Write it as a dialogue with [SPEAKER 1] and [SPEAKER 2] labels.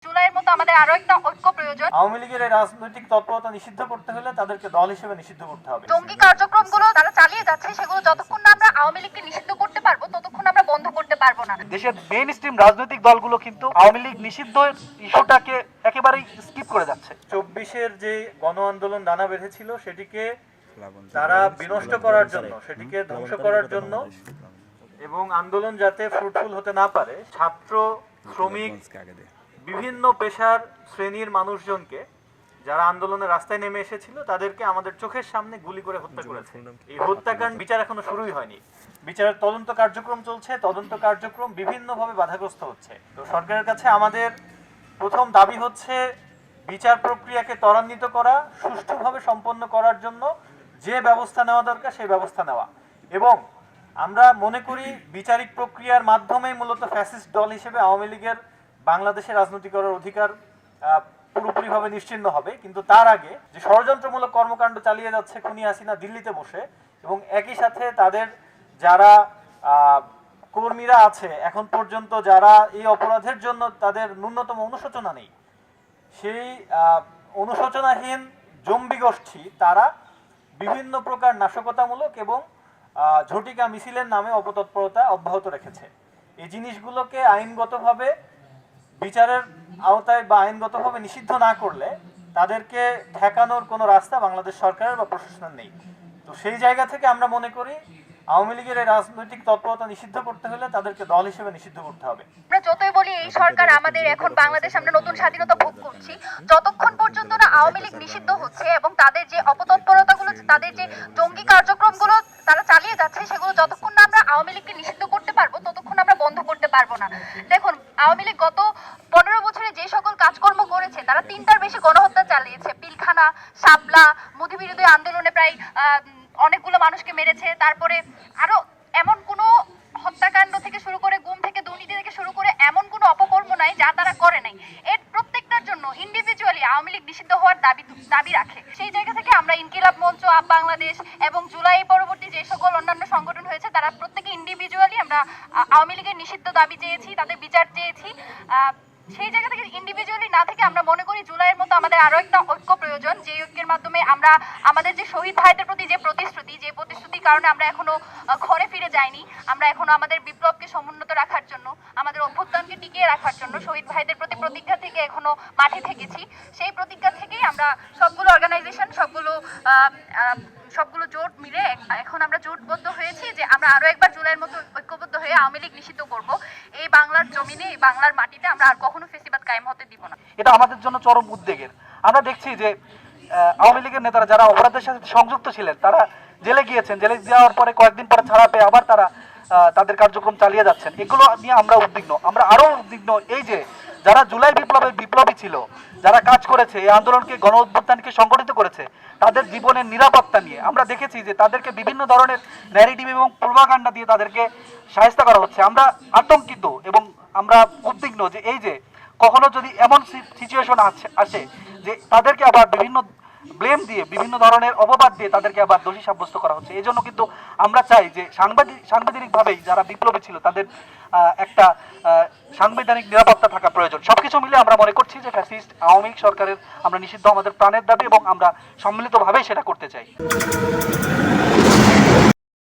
[SPEAKER 1] জুলাইয়ের মতো আমাদের আরো একটা ঐক্য প্রয়োজন।
[SPEAKER 2] আওয়ামী লীগের এই রাজনৈতিক তৎপরতা নিষিদ্ধ করতে হলে তাদেরকে দল হিসেবে নিষিদ্ধ করতে হবে।
[SPEAKER 1] জঙ্গি কার্যক্রমগুলো তারা চালিয়ে যাচ্ছে, সেগুলো যতক্ষণ না আমরা আওয়ামী লীগকে নিষিদ্ধ করতে পারবো ততক্ষণ আমরা বন্ধ করতে পারবো না।
[SPEAKER 3] দেশের মেইন স্ট্রিম রাজনৈতিক দলগুলো কিন্তু আওয়ামী লীগ নিষিদ্ধ ইস্যুটাকে একেবারেই স্কিপ করে যাচ্ছে।
[SPEAKER 2] 24-এর যে গণ আন্দোলন দানা বেঁধেছিল সেটিকে তারা বিনষ্ট করার জন্য, সেটিকে ধ্বংস করার জন্য এবং আন্দোলন যাতে ফ্রুটফুল হতে না পারে, ছাত্র, শ্রমিক, বিভিন্ন পেশার শ্রেণীর মানুষজনকে যারা আন্দোলনের রাস্তায় নেমে এসেছিল তাদেরকে আমাদের চোখের সামনে গুলি করে হত্যা করেছে। এই হত্যাকাণ্ড বিচার এখনো শুরুই হয়নি। বিচারের তদন্ত কার্যক্রম চলছে, তদন্ত কার্যক্রম বিভিন্নভাবে বাধাগ্রস্ত হচ্ছে। তো সরকারের কাছে আমাদের প্রথম দাবি হচ্ছে বিচার প্রক্রিয়াকে ত্বরান্বিত করা, সুষ্ঠুভাবে সম্পন্ন করার জন্য যে ব্যবস্থা নেওয়া দরকার সেই ব্যবস্থা নেওয়া। এবং আমরা মনে করি বিচারিক প্রক্রিয়ার মাধ্যমেই মূলত ফ্যাসিস্ট দল হিসেবে আওয়ামী লীগের বাংলাদেশে রাজনীতি করার অধিকার পুরোপুরিভাবে নিশ্চিহ্ন হবে। কিন্তু তার আগে যে ষড়যন্ত্রমূলক কর্মকাণ্ড চালিয়ে যাচ্ছে খুনি হাসিনা দিল্লিতে বসে, এবং একই সাথে তাদের যারা কর্মীরা আছে এখন পর্যন্ত যারা এই অপরাধের জন্য তাদের ন্যূনতম অনুশোচনা নেই, সেই অনুশোচনাহীন জম্বি গোষ্ঠী তারা বিভিন্ন প্রকার নাশকতামূলক এবং ঝটিকা মিছিলের নামে অপতৎপরতা অব্যাহত রেখেছে। এই জিনিসগুলোকে আইনগতভাবে বিচারের আওতায় বা আইনগতভাবে নিষিদ্ধ না করলে তাদেরকে ঠেকানোর কোনো রাস্তা বাংলাদেশ সরকারের বা প্রশাসনের নেই। তো সেই জায়গা থেকে আমরা মনে করি আওয়ামী লীগের এই রাজনৈতিক তৎপরতা নিষিদ্ধ করতে হলে তাদেরকে দল হিসেবে নিষিদ্ধ করতে হবে।
[SPEAKER 1] আমরা যতই বলি এই সরকার আমাদের এখন বাংলাদেশ আমরা নতুন স্বাধীনতা ভোগ করছি, যতক্ষণ পর্যন্ত না আওয়ামী লীগ নিষিদ্ধ হচ্ছে এবং তাদের যে অপতৎপরতাগুলো, তাদের যে জঙ্গি কার্যক্রমগুলো তারা চালিয়ে যাচ্ছে, সেগুলো যতক্ষণ না আমরা আওয়ামী লীগকে নিষিদ্ধ করতে পারবো ততক্ষণ আমরা বন্ধ করতে পারবো না। দেখুন, আওয়ামী লীগ গত 15 বছরে যে সকল কাজকর্ম করেছে, তারা 3টার বেশি গণহত্যা চালিয়েছে। পিলখানা, শাপলা, মোদিবিরোধী আন্দোলনে প্রায় অনেকগুলো মানুষকে মেরেছে। তারপরে আরো এমন কোনো হত্যাকাণ্ড থেকে শুরু করে, গুম থেকে দুর্নীতি থেকে শুরু করে এমন কোনো অপকর্ম নাই যা তারা করে নাই। এর প্রত্যেকটার জন্য ইন্ডিভিজুয়ালি আওয়ামী লীগ নিষিদ্ধ হওয়ার দাবি রাখে। সেই জায়গা থেকে আমরা ইনকিলাব মঞ্চ, আপ বাংলাদেশ এবং জুলাই পরবর্তী যে সকল অন্যান্য সংগঠন হয়েছে তারা প্রত্যেকে ইন্ডিভিজুয়ালি আমরা আওয়ামী লীগের নিষিদ্ধ দাবি চেয়েছি, তাদের বিচার চেয়েছি। সেই জায়গা থেকে ইন্ডিভিজুয়ালি না থেকে আমরা মনে করি জুলাইয়ের মতো আমাদের আরো একটা ঐক্য প্রয়োজন, যে ঐক্যের মাধ্যমে আমরা আমাদের যে শহীদ ভাইদের প্রতি যে প্রতিশ্রুতির কারণে আমরা এখনো ঘরে ফিরে যাইনি, আমরা এখনো আমাদের বিপ্লবকে সমুন্নত রাখার জন্য, আমাদের অভ্যুত্থানকে টিকিয়ে রাখার জন্য শহীদ ভাইদের প্রতি প্রতিজ্ঞা থেকে এখনো মাঠে থেকেছি। সেই প্রতিজ্ঞা থেকেই আমরা সবগুলো অর্গানাইজেশন, সবগুলো জোট মিলে এখন আমরা জোটবদ্ধ হয়েছি যে আমরা আরো একবার জুলাইয়ের মতো ঐক্যবদ্ধ হয়ে আওয়ামী লীগ নিষিদ্ধ করব। এই বাংলার জমিনে, এই বাংলার মাটিতে আমরা আর কখনো ফেসিবাদ কায়েম হতে দিব না।
[SPEAKER 3] এটা আমাদের জন্য চরম উদ্বেগের। আমরা দেখছি যে আওয়ামী লীগের নেতারা যারা অপরাধের সাথে সংযুক্ত ছিলেন তারা জেলে গিয়েছেন, জেলে যাওয়ার পরে কয়েকদিন পরে ছাড়া পেয়ে আবার তারা তাদের কার্যক্রম চালিয়ে যাচ্ছেন। এগুলো নিয়ে আমরা উদ্বিগ্ন। আমরা আরো উদ্বিগ্ন এই যে যারা জুলাই বিপ্লবের বিপ্লবী ছিল, যারা কাজ করেছে, এই আন্দোলনকে, গণ অভ্যুত্থানকে সংগঠিত করেছে, তাদের জীবনের নিরাপত্তা নিয়ে আমরা দেখেছি যে তাদেরকে বিভিন্ন ধরনের ন্যারেটিভ এবং প্রোপাগান্ডা দিয়ে তাদেরকে শায়েস্তা করা হচ্ছে। আমরা আতঙ্কিত এবং আমরা উদ্বিগ্ন যে এই যে কখনো যদি এমন সিচুয়েশন আসে যে তাদেরকে আবার বিভিন্ন ব্লেম দিয়ে, বিভিন্ন ধরনের অপবাদ দিয়ে তাদেরকে আবার দোষী সাব্যস্ত করা হচ্ছে। এই জন্য কিন্তু আমরা চাই যে সাংবিধানিকভাবেই যারা বিপ্লবী ছিল তাদের একটা সাংবিধানিক নিরাপত্তা থাকা প্রয়োজন। সবকিছু মিলে আমরা মনে করছি যে ফ্যাসিস্ট আওয়ামী লীগ সরকারের আমরা নিষিদ্ধ আমাদের প্রাণের দাবি এবং আমরা সম্মিলিতভাবেই সেটা করতে চাই।